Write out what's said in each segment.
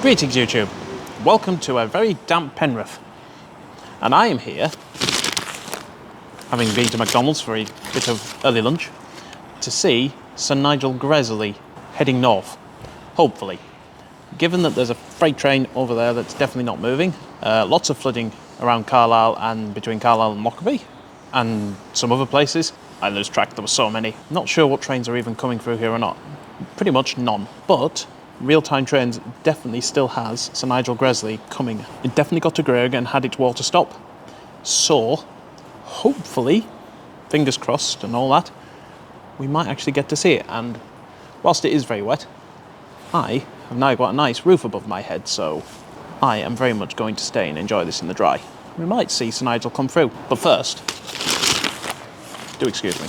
Greetings YouTube, welcome to a very damp Penrith, and I am here, having been to McDonald's for a bit of early lunch, to see Sir Nigel heading north, hopefully. Given that there's a freight train over there that's definitely not moving, lots of flooding around Carlisle and between Carlisle and Lockerbie, and some other places. I lose track, there were so many. Not sure what trains are even coming through here or not. Pretty much none, but real-time trains definitely still has Sir Nigel coming. It definitely got to Greg and had its water stop. So, hopefully, fingers crossed and all that, we might actually get to see it. And whilst it is very wet, I have now got a nice roof above my head, so I am very much going to stay and enjoy this in the dry. We might see Sir Nigel come through, but first, do excuse me.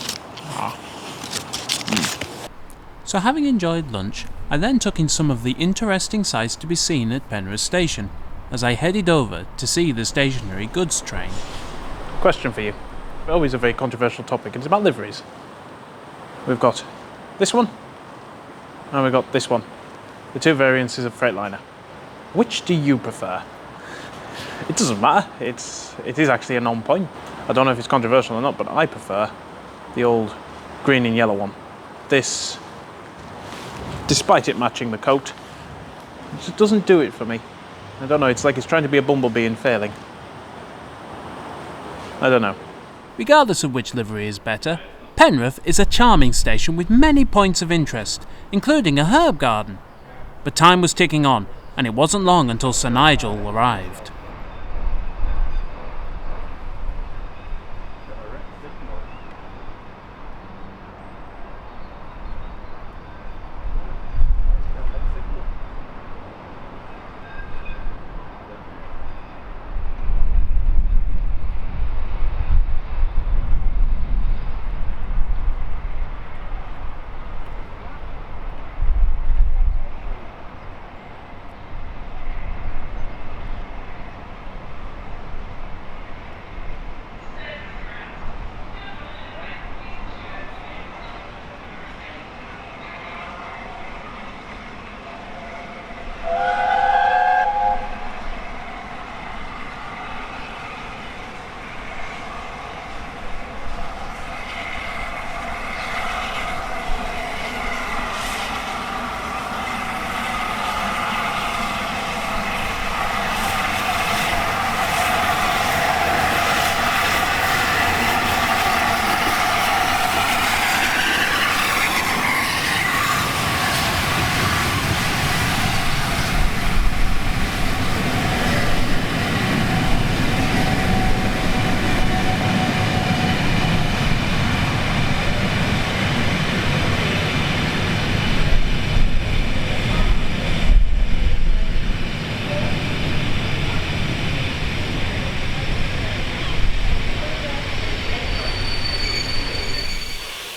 So having enjoyed lunch, I then took in some of the interesting sights to be seen at Penrith station, as I headed over to see the stationary goods train. Question for you. Always a very controversial topic, and it's about liveries. We've got this one, and we've got this one. The two variances of Freightliner. Which do you prefer? It doesn't matter, it is actually a non-point. I don't know if it's controversial or not, but I prefer the old green and yellow one. This, despite it matching the coat, it just doesn't do it for me. I don't know, it's like it's trying to be a bumblebee and failing. I don't know. Regardless of which livery is better, Penrith is a charming station with many points of interest, including a herb garden. But time was ticking on, and it wasn't long until Sir Nigel arrived.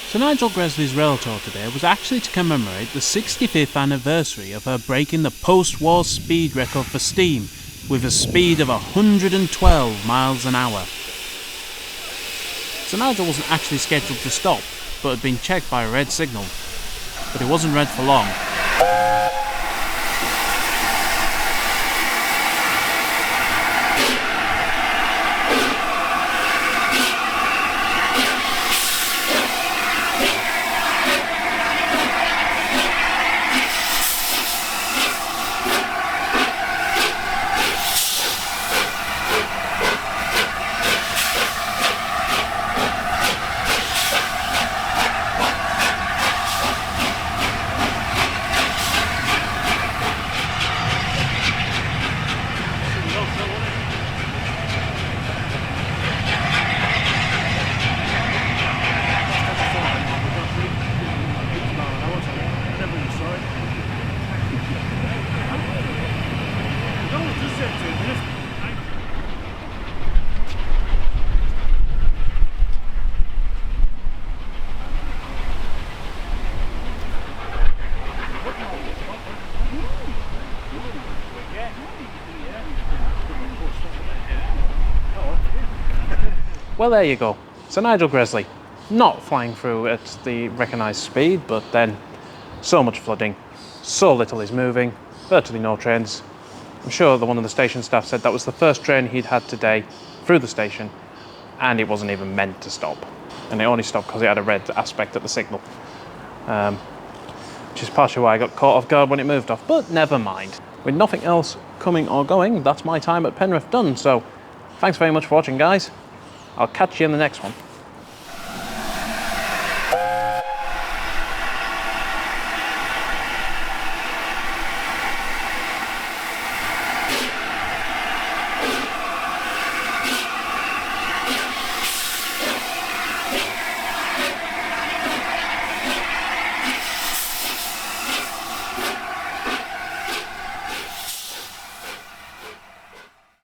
Sir Nigel Gresley's rail tour today was actually to commemorate the 65th anniversary of her breaking the post-war speed record for steam with a speed of 112 miles an hour. Sir Nigel wasn't actually scheduled to stop, but had been checked by a red signal. But it wasn't red for long. Well, there you go. Sir Nigel Gresley, not flying through at the recognised speed, but then so much flooding, so little is moving, virtually no trains, I'm sure that one of the station staff said that was the first train he'd had today through the station, and it wasn't even meant to stop. And it only stopped because it had a red aspect at the signal. Which is partially why I got caught off guard when it moved off, but never mind. With nothing else coming or going, that's my time at Penrith done, so thanks very much for watching, guys. I'll catch you in the next one.